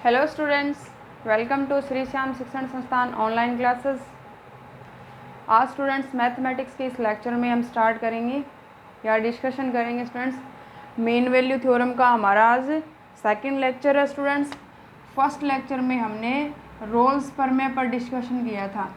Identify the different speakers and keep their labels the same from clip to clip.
Speaker 1: Hello students, welcome to Shri Shyam Shikshan Sansthan online classes. आज students mathematics के इस लेक्चर में हम स्टार्ट करेंगे या डिस्कशन करेंगे स्टूडेंट्स मेन वैल्यू थ्योरम का। हमारा आज सेकंड लेक्चर है स्टूडेंट्स। फर्स्ट लेक्चर में हमने रोल्स प्रमेय पर डिस्कशन किया था।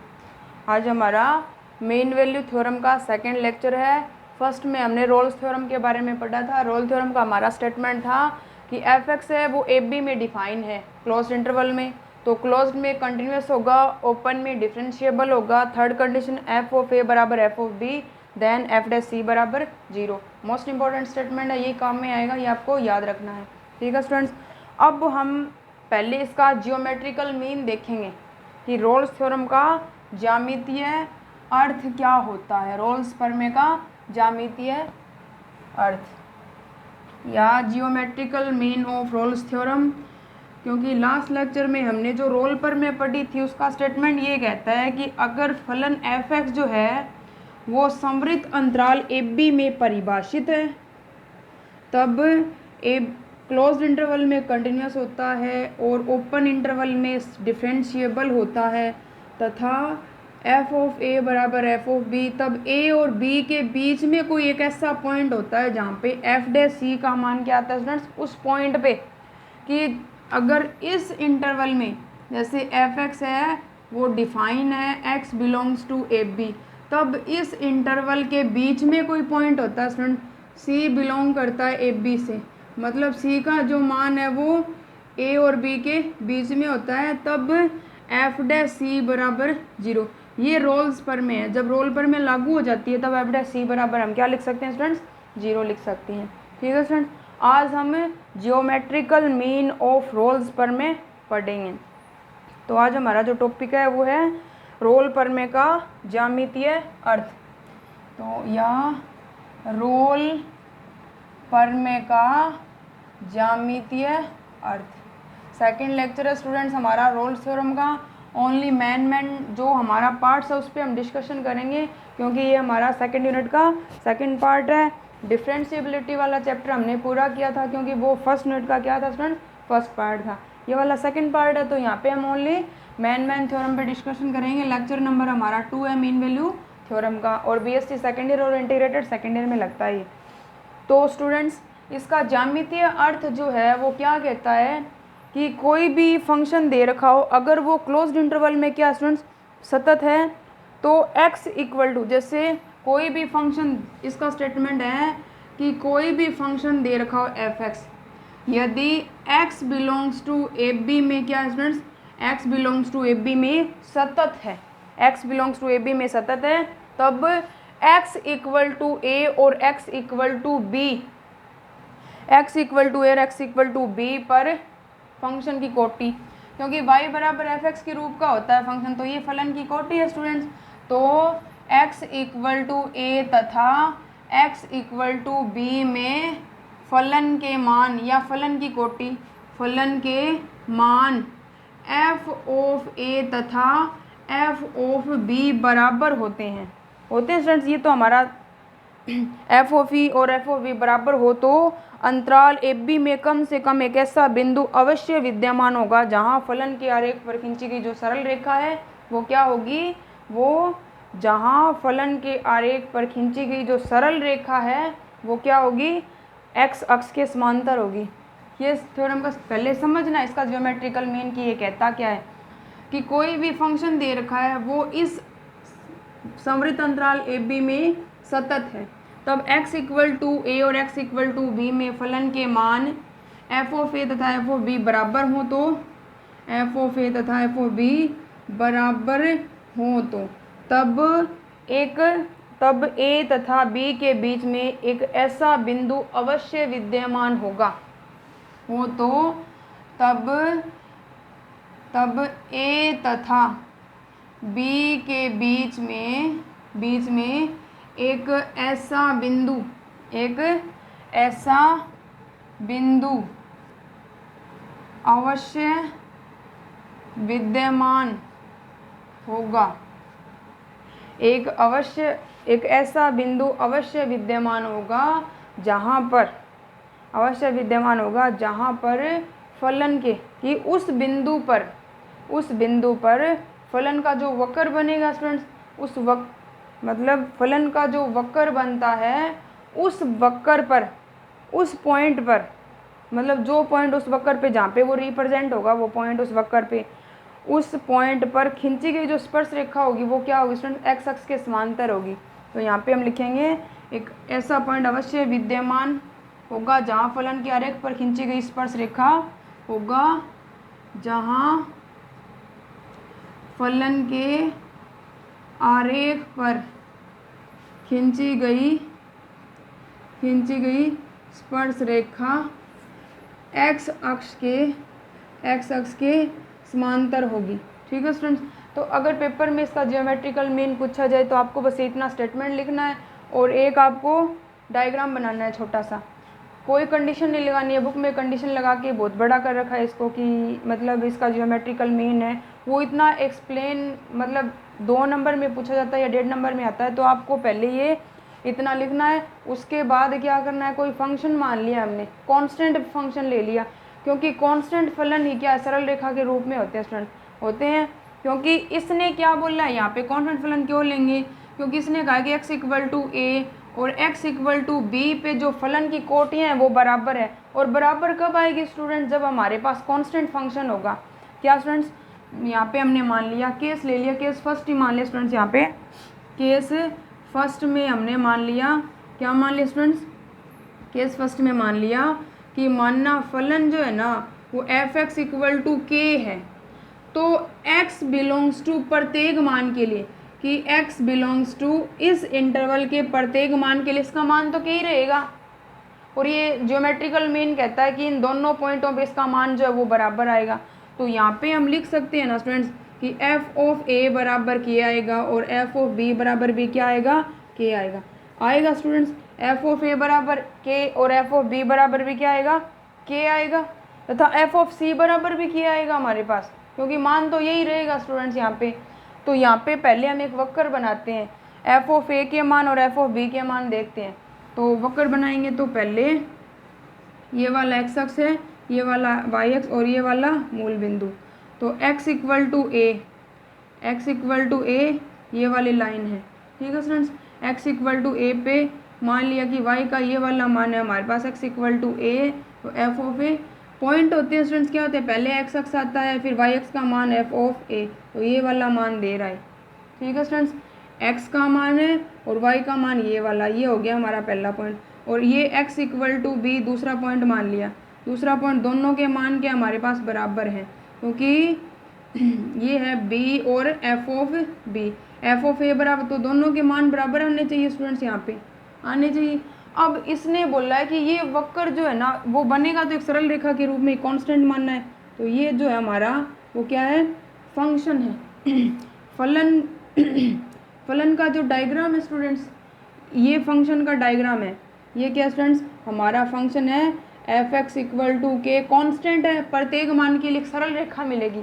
Speaker 1: आज हमारा मेन वैल्यू थ्योरम का सेकंड लेक्चर है। फर्स्ट में हमने रोल्स थ्योरम के बारे में पढ़ा था। रोल थ्योरम का हमारा स्टेटमेंट था कि एफ एक्स है वो एफ बी में डिफाइन है क्लोज्ड इंटरवल में, तो क्लोज्ड में कंटिन्यूस होगा, ओपन में डिफरेंशिएबल होगा। Third condition f of a बराबर f of b, then f dash c बराबर 0। मोस्ट इंपॉर्टेंट स्टेटमेंट है, ये काम में आएगा, ये आपको याद रखना है। ठीक है स्टूडेंट्स, अब हम पहले इसका जियोमेट्रिकल मीन देखेंगे कि रोल्स थ्योरम का ज्यामितीय अर्थ क्या होता है। रोल्स प्रमेय का ज्यामितीय अर्थ या geometrical mean of Rolle's theorem, क्योंकि लास्ट लेक्चर में हमने जो रोल प्रमेय पढ़ी थी उसका स्टेटमेंट ये कहता है कि अगर फलन एफ एक्स जो है वो संवृत्त अंतराल एफ बी में परिभाषित है तब ए क्लोज्ड इंटरवल में कंटिन्यूस होता है और ओपन इंटरवल में डिफरेंशिएबल होता है, तथा एफ ऑफ ए बराबर एफ ऑफ बी तब ए और बी के बीच में कोई एक ऐसा पॉइंट होता है जहाँ पे एफ डे सी का मान क्या आता है स्टूडेंट्स, उस पॉइंट पे कि अगर इस इंटरवल में जैसे एफ एक्स है वो डिफाइन है x belongs to f b, तब इस इंटरवल के बीच में कोई पॉइंट होता है स्टूडेंट सी बिलोंग करता है एफ बी से, मतलब सी का जो मान है वो ए और बी के बीच में होता है, तब एफ डे सी बराबर 0। ये रोल्स प्रमेय है। जब रोल प्रमेय लागू हो जाती है तब एफ डैश सी बराबर हम क्या लिख सकते हैं स्टूडेंट्स, 0 लिख सकते हैं। ठीक है स्टूडेंट्स, आज हम जियोमेट्रिकल मीन ऑफ रोल्स प्रमेय पढ़ेंगे। तो आज हमारा जो टॉपिक है वो है रोल प्रमेय का ज्यामितीय अर्थ। तो या रोल प्रमेय का ज्यामितीय अर्थ सेकेंड लेक्चर है स्टूडेंट्स हमारा रोल्स थ्योरम का। ओनली मैन जो हमारा पार्ट्स है उस पर हम डिस्कशन करेंगे, क्योंकि ये हमारा सेकंड यूनिट का सेकंड पार्ट है। डिफरेंशिएबिलिटी वाला चैप्टर हमने पूरा किया था, क्योंकि वो फर्स्ट यूनिट का क्या था स्टूडेंट, फर्स्ट पार्ट था। ये वाला सेकंड पार्ट है, तो यहाँ पे हम ओनली मैन थ्योरम पे डिस्कशन करेंगे। लेक्चर नंबर हमारा 2 है मीन वैल्यू थ्योरम का, और BSc सेकेंड ईयर और इंटीग्रेटेड सेकेंड ईयर में लगता है। तो स्टूडेंट्स इसका ज्यामितीय अर्थ जो है वो क्या कहता है कि कोई भी फंक्शन दे रखा हो, अगर वो क्लोज्ड इंटरवल में क्या स्टूडेंट्स सतत है, तो x इक्वल टू, जैसे कोई भी फंक्शन, इसका स्टेटमेंट है कि कोई भी फंक्शन दे रखा हो एफ एक्स, यदि x belongs to f b में क्या students, x belongs to f b में सतत है, x belongs to f b में सतत है, तब x इक्वल टू ए और x equal to b, x equal to a और x इक्वल टू बी पर फंक्शन की कोटि, क्योंकि y बराबर एफ एक्स के रूप का होता है फंक्शन, तो ये फलन की कोटि है स्टूडेंट्स। तो x इक्वल टू ए तथा x इक्वल टू बी में फलन के मान या फलन की कोटि, फलन के मान f ऑफ ए तथा f ऑफ बी बराबर होते हैं स्टूडेंट्स। ये तो हमारा एफ ऑफ ई और एफ ऑफ बी बराबर हो तो अंतराल एफ बी में कम से कम एक ऐसा बिंदु अवश्य विद्यमान होगा जहां फलन के आरेख पर खींची गई जो सरल रेखा है वो क्या होगी, वो जहां फलन के आरेख पर खींची गई जो सरल रेखा है वो क्या होगी, एक्स अक्ष के समांतर होगी। ये थ्योरम का पहले समझना, इसका ज्योमेट्रिकल मीन कि ये कहता क्या है कि कोई भी फंक्शन दे रखा है वो इस संवृत्त अंतराल एफ बी में सतत है, तब x इक्वल टू ए और x इक्वल टू बी में फलन के मान f ऑफ ए तथा f ऑफ बी बराबर हो, तो f ऑफ ए तथा f ऑफ बी बराबर हो तो तब a तथा b के बीच में एक ऐसा बिंदु अवश्य विद्यमान होगा हो तो तब a तथा b के बीच में एक ऐसा बिंदु अवश्य विद्यमान होगा, एक ऐसा बिंदु अवश्य विद्यमान होगा जहाँ पर फलन के कि उस बिंदु पर फलन का जो वक्र बनेगा स्टूडेंट्स, उस मतलब फलन का जो वक्र बनता है उस वक्र पर, उस पॉइंट पर, मतलब जो पॉइंट उस वक्र पे जहाँ पे वो रिप्रेजेंट होगा, वो पॉइंट उस वक्र पे, उस पॉइंट पर खींची गई जो स्पर्श रेखा होगी वो क्या होगी स्टूडेंट, एक्स अक्ष के समांतर होगी। तो यहाँ पे हम लिखेंगे एक ऐसा पॉइंट अवश्य विद्यमान होगा जहाँ फलन के आरेख पर खींची गई स्पर्श रेखा होगा, जहाँ फलन के आरेख पर खींची गई स्पर्श रेखा एक्स अक्ष के समांतर होगी। ठीक है स्टूडेंट्स। तो अगर पेपर में इसका ज्योमेट्रिकल मीन पूछा जाए तो आपको बस इतना स्टेटमेंट लिखना है और एक आपको डायग्राम बनाना है छोटा सा, कोई कंडीशन नहीं लगानी है। बुक में कंडीशन लगा के बहुत बड़ा कर रखा है इसको कि मतलब इसका ज्योमेट्रिकल मीन है, वो इतना एक्सप्लेन मतलब 2 नंबर में पूछा जाता है या 1.5 नंबर में आता है। तो आपको पहले ये इतना लिखना है, उसके बाद क्या करना है, कोई फंक्शन मान लिया हमने, कांस्टेंट फंक्शन ले लिया, क्योंकि कांस्टेंट फलन ही क्या सरल रेखा के रूप में होते हैं स्टूडेंट, होते हैं। क्योंकि इसने क्या बोला है यहाँ पे कांस्टेंट फलन क्यों लेंगे, क्योंकि इसने कहा कि x = a और x = b पे जो फलन की कोटियाँ हैं वो बराबर है। और बराबर कब आएगी स्टूडेंट, जब हमारे पास कांस्टेंट फंक्शन होगा। क्या स्टूडेंट्स, यहाँ पे हमने मान लिया, केस ले लिया, केस फर्स्ट ही मान लिया स्टूडेंट्स। यहाँ पे केस फर्स्ट में हमने मान लिया, क्या मान लिया स्टूडेंट्स, केस फर्स्ट में मान लिया कि मानना फलन जो है ना वो f(x) = k है। तो x बिलोंग्स टू प्रत्येक मान के लिए, कि x बिलोंग्स टू इस इंटरवल के प्रत्येक मान के लिए इसका मान तो k ही रहेगा। और ये ज्योमेट्रिकल मीन कहता है कि इन दोनों पॉइंटों पे इसका मान जो है वो बराबर आएगा। तो यहाँ पे हम लिख सकते हैं ना स्टूडेंट्स कि f(a) बराबर k आएगा और f(b) बराबर भी क्या आएगा, k आएगा। आएगा स्टूडेंट्स, f(a) बराबर k और f(b) बराबर भी क्या आएगा, k आएगा, तथा f(c) बराबर भी k आएगा हमारे पास, क्योंकि मान तो यही रहेगा स्टूडेंट्स यहाँ पे। तो यहाँ पे पहले हम एक वक्र बनाते हैं, f(a) के मान और f(b) के मान देखते हैं। तो वक्र बनाएंगे तो पहले ये वाला x अक्ष है, ये वाला y अक्ष और ये वाला मूल बिंदु। तो x = a ये वाली लाइन है। ठीक है स्टूडेंट्स, x = a पे मान लिया कि y का ये वाला मान है हमारे पास x = a, तो f(a) पॉइंट होते हैं स्टूडेंट्स, क्या होते हैं, पहले x अक्ष आता है फिर y अक्ष का मान f(a), तो ये वाला मान दे रहा है। ठीक है स्टूडेंट्स, x का मान है और y का मान ये वाला, ये हो गया हमारा पहला पॉइंट। और ये x = b दूसरा पॉइंट मान लिया। दूसरा पॉइंट दोनों के मान के हमारे पास बराबर हैं, क्योंकि ये है b और f(b), f(a) बराबर, तो दोनों के मान बराबर होने चाहिए स्टूडेंट्स, यहाँ पे आने चाहिए। अब इसने बोला है कि ये वक्र जो है ना वो बनेगा तो एक सरल रेखा के रूप में कांस्टेंट मानना है। तो ये जो है हमारा वो क्या है, फंक्शन है। फलन का जो डायग्राम है स्टूडेंट्स, ये फंक्शन का डायग्राम है। ये क्या स्टूडेंट्स, हमारा फंक्शन है f(x) = k, कांस्टेंट है, प्रत्येक मान के लिए सरल रेखा मिलेगी,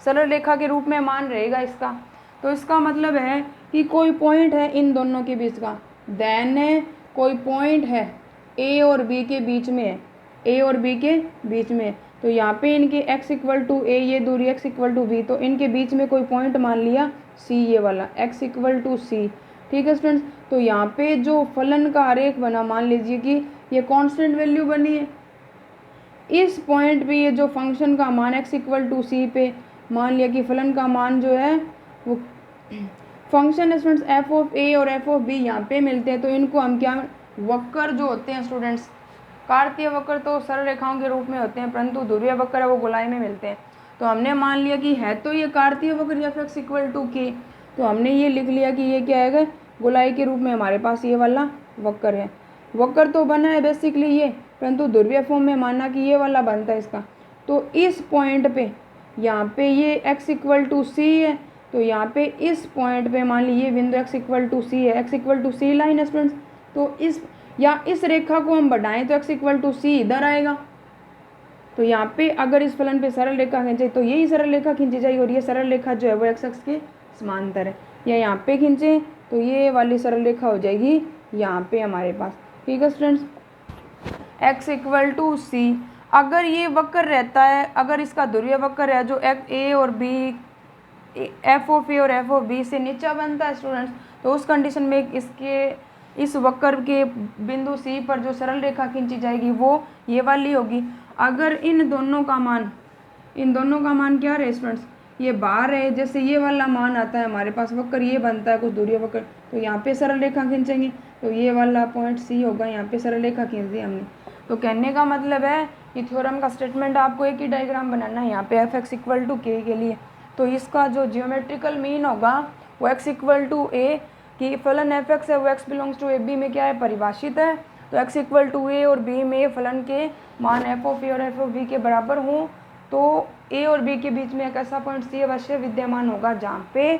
Speaker 1: सरल रेखा के रूप में मान रहेगा इसका। तो इसका मतलब है कि कोई पॉइंट है इन दोनों के बीच का, देन कोई पॉइंट है a और b के बीच में है, a और b के बीच में। तो यहाँ पे इनके x = a, ये दूरी x = b, तो इनके बीच में कोई पॉइंट मान लिया c, ये वाला x = c। ठीक है स्टूडेंट्स, तो यहाँ पे जो फलन का आरेख बना, मान लीजिए कि ये कांस्टेंट वैल्यू बनी है। इस पॉइंट पे ये जो फंक्शन का मान x = c पे मान लिया कि फलन का मान जो है वो फंक्शन है स्टूडेंट्स f(a) और f(b) यहाँ पे मिलते हैं। तो इनको हम क्या, वक्र जो होते हैं स्टूडेंट्स, कार्तीय वक्र तो सरल रेखाओं के रूप में होते हैं, परंतु ध्रुवीय वक्र है वो गोलाई में मिलते हैं। तो हमने मान लिया कि है तो ये कार्तीय वक्र f(x) = k, तो हमने ये लिख लिया कि ये क्या है, गोलाई के रूप में हमारे पास ये वाला वक्र है। वक्र तो बना है बेसिकली ये, परंतु ध्रुवीय फॉर्म में माना कि ये वाला बनता है इसका। तो इस पॉइंट पे यहाँ पे ये x = c है, तो यहाँ पे इस पॉइंट पे मान लीजिए बिंदु x = c है, x = c लाइन है स्टूडेंट्स। तो इस रेखा को हम बढ़ाएं तो x = c इधर आएगा। तो यहाँ पे अगर इस फलन पे सरल रेखा खींचे तो यही सरल रेखा खींची जाएगी, और ये सरल रेखा जो है वो x अक्ष के समांतर है। या यहाँ पे खींचे तो ये वाली सरल रेखा हो जाएगी यहाँ पे हमारे पास। ठीक है स्टूडेंट्स, x = c। अगर ये वक्र रहता है, अगर इसका ध्रुवीय वक्र है जो ए और बी, एफ ऑफ ए और एफ ऑफ बी से नीचा बनता है स्टूडेंट्स, तो उस कंडीशन में इसके इस वक्र के बिंदु सी पर जो सरल रेखा खींची जाएगी वो ये वाली होगी। अगर इन दोनों का मान क्या रहे स्टूडेंट्स, ये बाहर है, जैसे ये वाला मान आता है हमारे पास, वक्र ये बनता है कुछ दूरी वक्र, तो यहाँ पे सरल रेखा खींचेंगे, तो ये वाला पॉइंट सी होगा, यहाँ पे सरल रेखा खींच दी हमने। तो कहने का मतलब है कि थ्योरम का स्टेटमेंट आपको एक ही डायग्राम बनाना है यहाँ पे एफ एक्स इक्वल टू के के लिए। तो इसका जो जियोमेट्रिकल मीन होगा वो एक्स इक्वल टू ए की फलन एफ एक्स है वो x belongs to a b में क्या है, परिभाषित है। तो एक्स इक्वल टू ए और बी में फलन के मान एफ ऑफ ए और एफ ऑफ बी के बराबर हों तो ए और बी के बीच में एक ऐसा पॉइंट सी अवश्य विद्यमान होगा जहाँ पे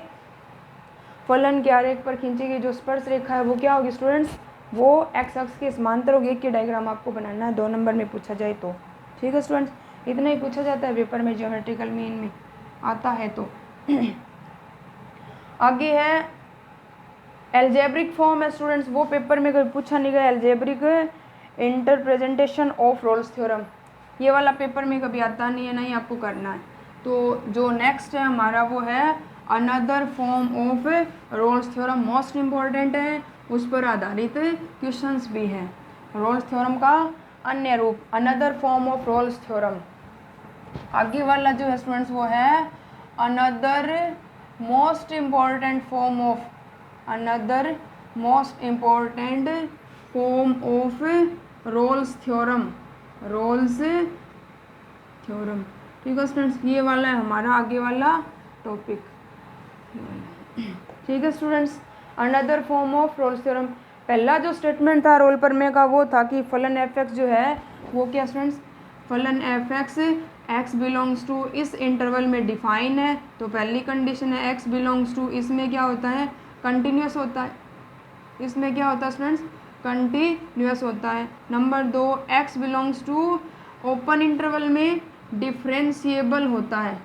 Speaker 1: फलन के आरेख पर खींची गई जो स्पर्श रेखा है वो क्या होगी स्टूडेंट्स, वो एक्स अक्ष के समांतर होगी। एक की डायग्राम आपको बनाना है 2 नंबर में पूछा जाए तो। ठीक है स्टूडेंट्स, इतना ही पूछा जाता है पेपर में ज्योमेट्रिकल मीन में आता है तो। आगे है एल्जेब्रिक फॉर्म है स्टूडेंट्स, वो पेपर में कभी पूछा नहीं गया। एल्जेब्रिक इंटरप्रेजेंटेशन ऑफ रोल्स थ्योरम, ये वाला पेपर में कभी आता नहीं है, नहीं आपको करना है। तो जो नेक्स्ट है हमारा वो है another form of Rolle's theorem, most important है, उस पर आधारित क्वेश्चंस भी हैं। रोल्स थ्योरम का अन्य रूप, another form of Rolle's theorem. आगे वाला जो है स्टूडेंट्स वो है another most important form of, another most important form of Rolle's theorem, Rolle's theorem. ठीक है स्टूडेंट्स, ये वाला है हमारा आगे वाला टॉपिक। ठीक है students, another form of Rolle's theorem. पहला जो स्टेटमेंट था रोल प्रमेय का वो था कि फलन एफ एक्स जो है वो क्या स्टूडेंट्स, फलन f x x belongs to इस इंटरवल में डिफाइन है। तो पहली कंडीशन है एक्स बिलोंग्स टू, इसमें क्या होता है, कंटिन्यूस होता है। इसमें क्या होता है स्टूडेंट्स, कंटिन्यूस होता है। Number 2 x belongs to open interval में डिफरेंशिएबल होता है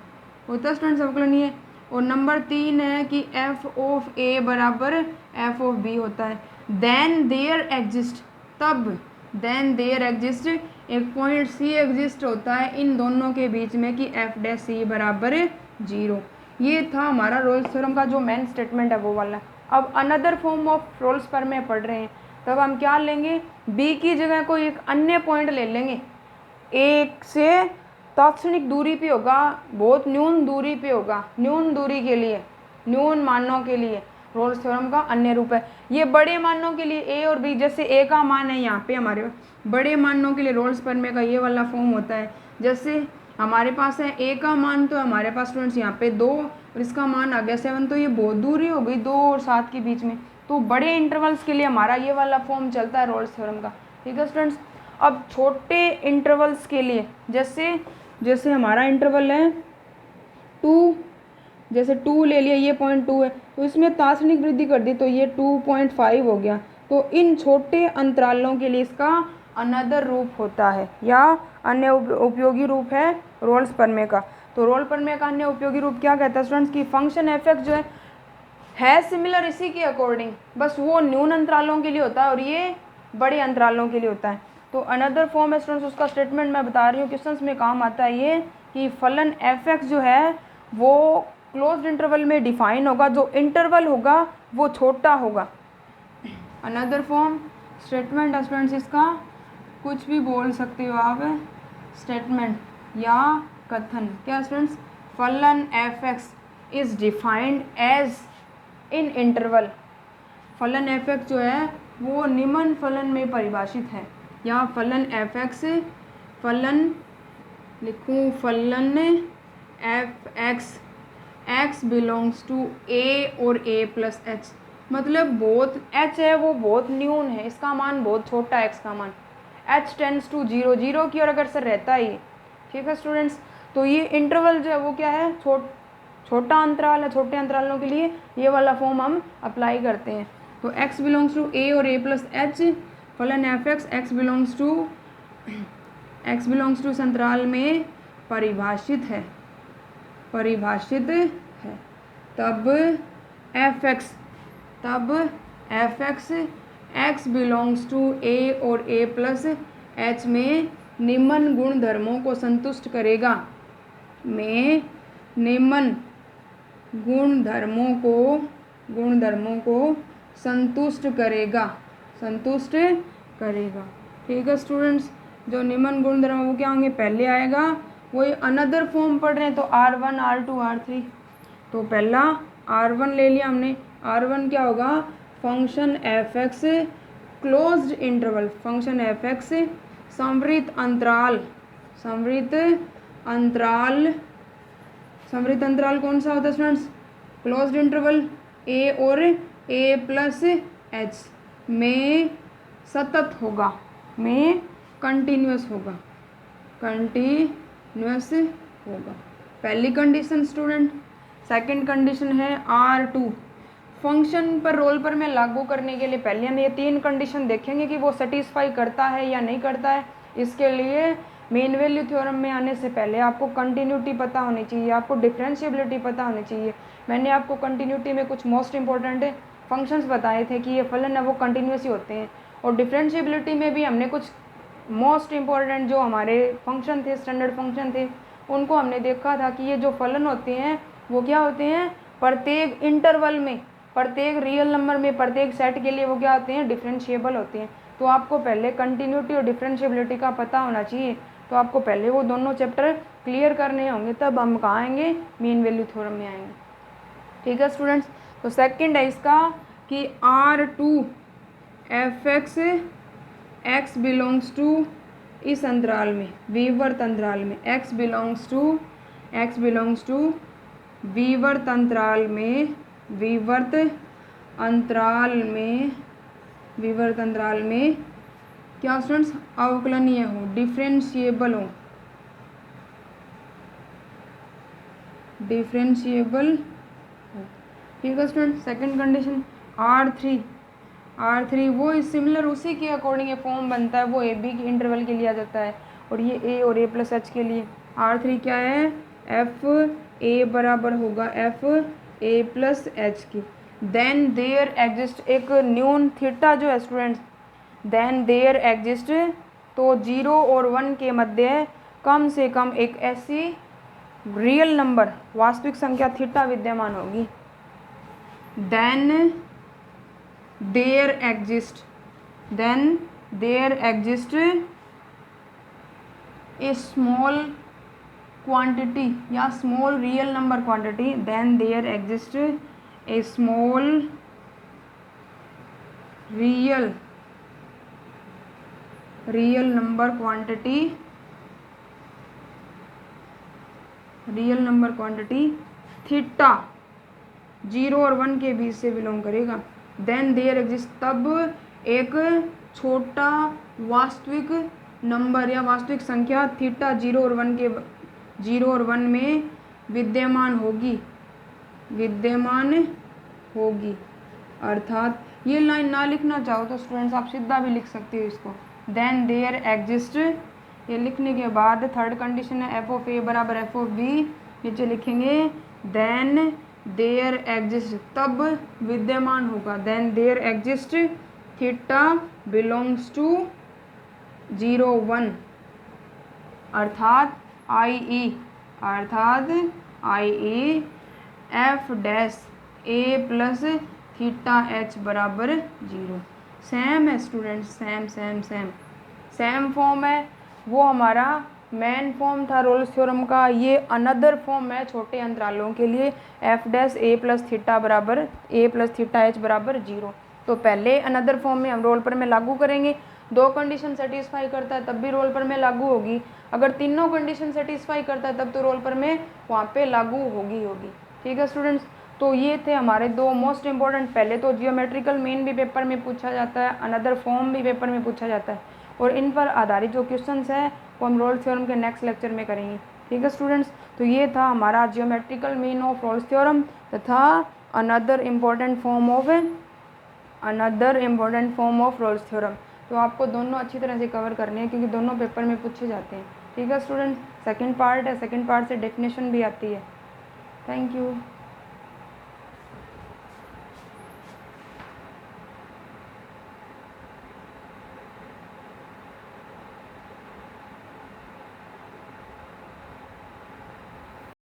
Speaker 1: स्टूडेंट्स, अवकलनीय। और नंबर 3 है कि एफ ऑफ ए बराबर एफ ऑफ बी होता है। देन देयर एग्जिस्ट, तब देन देयर एग्जिस्ट एक पॉइंट सी एग्जिस्ट होता है इन दोनों के बीच में कि एफ डैश सी बराबर 0। ये था हमारा रोल्स थ्योरम का जो मेन स्टेटमेंट है वो वाला। अब अनदर फॉर्म ऑफ रोल्स पर में पढ़ रहे हैं, तब हम क्या लेंगे, बी की जगह कोई एक अन्य पॉइंट ले लेंगे, एक से तात्क्षणिक दूरी पे होगा, बहुत न्यून दूरी पे होगा, न्यून दूरी के लिए, न्यून मानों के लिए रोल्स थ्योरम का अन्य रूप है। ये बड़े मानों के लिए ए और बी, जैसे ए का मान है यहाँ पे हमारे बड़े मानों के लिए रोल्स प्रमेय का ये वाला फॉर्म होता है। जैसे हमारे पास है ए का मान, तो हमारे पास स्टूडेंट्स यहाँ पे 2 और इसका मान आ गया 7, तो ये बहुत दूरी हो गई 2 और 7 के बीच में। तो बड़े इंटरवल्स के लिए हमारा ये वाला फॉर्म चलता है रोल्स थ्योरम का। ठीक है स्टूडेंट्स, अब छोटे इंटरवल्स के लिए जैसे हमारा इंटरवल है 2, जैसे 2 ले लिया, ये पॉइंट 2 है, तो इसमें तात्क्षणिक वृद्धि कर दी तो ये 2.5 हो गया। तो इन छोटे अंतरालों के लिए इसका अनदर रूप होता है या अन्य उपयोगी रूप है रोल्स प्रमेय का। तो रोल प्रमेय का अन्य उपयोगी रूप क्या कहता है स्टूडेंट्स की फंक्शन एफ एक्स जो है सिमिलर इसी के अकॉर्डिंग, बस वो न्यून अंतरालों के लिए होता है और ये बड़े अंतरालों के लिए होता है। तो अनदर फॉर्म है स्टूडेंट्स, उसका स्टेटमेंट मैं बता रही हूँ, क्वेश्चंस में काम आता है ये कि फलन एफ एक्स जो है वो क्लोज्ड इंटरवल में डिफाइन होगा, जो इंटरवल होगा वो छोटा होगा। अनदर फॉर्म स्टेटमेंट है स्टूडेंट्स, इसका कुछ भी बोल सकते हो आप, स्टेटमेंट या कथन। क्या स्टूडेंट्स, फलन f x is defined as in interval, फलन एफ एक्स जो है वो निम्न फलन में परिभाषित है, या फलन एफ एक्स, फलन लिखूँ, फलन f x x belongs to a और ए प्लस एच, मतलब बहुत एच है वो बहुत न्यून है, इसका मान बहुत छोटा है, एक्स का मान एच टेंस टू 0, 0 की ओर अगर सर रहता ही। ठीक है स्टूडेंट्स, तो ये इंटरवल जो है वो क्या है, छोटा अंतराल है, छोटे अंतरालों के लिए ये वाला फॉर्म हम अप्लाई करते हैं। तो x बिलोंग्स टू ए और ए प्लस एच, फलन f x x belongs to इस अंतराल में परिभाषित है, तब f x x belongs to a और ए प्लस एच में निम्न गुणधर्मों को संतुष्ट करेगा, में निम्न गुणधर्मों को संतुष्ट करेगा। ठीक है स्टूडेंट्स, जो निम्न गुणधर्म वो क्या होंगे, पहले आएगा वही अनदर फॉर्म पढ़ रहे हैं तो R1 R2 R3। तो पहला R1 ले लिया हमने। R1 क्या होगा, function f(x) closed interval, function f(x) समवृत्त अंतराल कौन सा होता है स्टूडेंट्स, क्लोज्ड इंटरवल a और a+h में सतत होगा, में कंटिन्यूस होगा, पहली कंडीशन स्टूडेंट। सेकंड कंडीशन है R2, फंक्शन पर रोल पर में लागू करने के लिए पहले हम ये 3 कंडीशन देखेंगे कि वो सेटिस्फाई करता है या नहीं करता है। इसके लिए मेन वैल्यू थ्योरम में आने से पहले आपको कंटिन्यूटी पता होनी चाहिए, आपको डिफरेंशिएबिलिटी पता होनी चाहिए। मैंने आपको कंटिन्यूटी में कुछ मोस्ट इंपॉर्टेंट फंक्शंस बताए थे कि ये फलन है वो कंटिन्यूस ही होते हैं, और डिफरेंशिएबिलिटी में भी हमने कुछ मोस्ट इंपॉर्टेंट जो हमारे फंक्शन थे, स्टैंडर्ड फंक्शन थे, उनको हमने देखा था कि ये जो फलन होते हैं वो क्या होते हैं, प्रत्येक इंटरवल में, प्रत्येक रियल नंबर में, प्रत्येक सेट के लिए वो क्या होते हैं, डिफरेंशिएबल होते हैं। तो आपको पहले कंटिन्यूटी और डिफरेंशिएबिलिटी का पता होना चाहिए। तो आपको पहले वो दोनों चैप्टर क्लियर करने होंगे, तब हम कहाँ आएंगे, मीन वैल्यू थ्योरम में आएंगे। ठीक है स्टूडेंट्स, तो सेकंड है इसका कि R2 f(x) x belongs to इस अंतराल में, विवर्त अंतराल में, x बिलोंग्स टू विवर्त अंतराल में क्या स्टूडेंट्स, अवकलनीय हो, डिफरेंशिएबल हो, ठीक है स्टूडेंट। सेकंड कंडीशन R3 वो सिमिलर उसी के अकॉर्डिंग ये फॉर्म बनता है, वो ए बी के इंटरवल के लिए आ जाता है, और ये a और a+h के लिए। R3 क्या है, f(a) बराबर होगा f(a+h) की। देन देयर एग्जिस्ट एक न्यून थीटा जो है स्टूडेंट्स, देन देयर एग्जिस्ट, तो 0 और 1 के मध्य कम से कम एक ऐसी रियल नंबर, वास्तविक संख्या थीटा विद्यमान होगी। Then there exist a small quantity या small real number quantity, then there exist a small real number quantity theta 0 और 1 के बीच से बिलोंग करेगा। देन देयर एग्जिस्ट, तब एक छोटा वास्तविक नंबर या वास्तविक संख्या थीटा 0 और 1 में विद्यमान होगी। अर्थात ये लाइन ना लिखना चाहो तो स्टूडेंट्स आप सीधा भी लिख सकते हो इसको। देन देयर एग्जिस्ट, ये लिखने के बाद थर्ड कंडीशन है f(a) बराबर f(b), नीचे लिखेंगे देन देयर एग्जिस्ट, तब विद्यमान होगा, then there exist theta belongs to 0 1, अर्थात i.e. f(a+ थीटा h बराबर 0। सेम है स्टूडेंट्स, सेम फॉर्म है। वो हमारा मेन फॉर्म था रोल्स थ्योरम का, ये अनदर फॉर्म है छोटे अंतरालों के लिए, f(a+ थीटा h बराबर 0। तो पहले अनदर फॉर्म में हम रोल पर में लागू करेंगे, 2 कंडीशन सेटिस्फाई करता है तब भी रोल पर में लागू होगी, अगर तीनों कंडीशन सेटिस्फाई करता है तब तो रोल पर में वहाँ पे लागू होगी। ठीक है स्टूडेंट्स, तो ये थे हमारे 2 मोस्ट इंपॉर्टेंट। पहले तो जियोमेट्रिकल मीन भी पेपर में पूछा जाता है, अनदर फॉर्म भी पेपर में पूछा जाता है, और इन पर आधारित जो क्वेश्चंस है वो हम रोल्स थ्योरम के नेक्स्ट लेक्चर में करेंगे। ठीक है स्टूडेंट्स, तो ये था हमारा geometrical mean of Rolle's theorem तथा another important form of Rolle's theorem. तो आपको दोनों अच्छी तरह से कवर करने हैं क्योंकि दोनों पेपर में पूछे जाते हैं। ठीक है स्टूडेंट्स, सेकंड पार्ट है, सेकंड पार्ट से डेफिनेशन भी आती है। Thank you.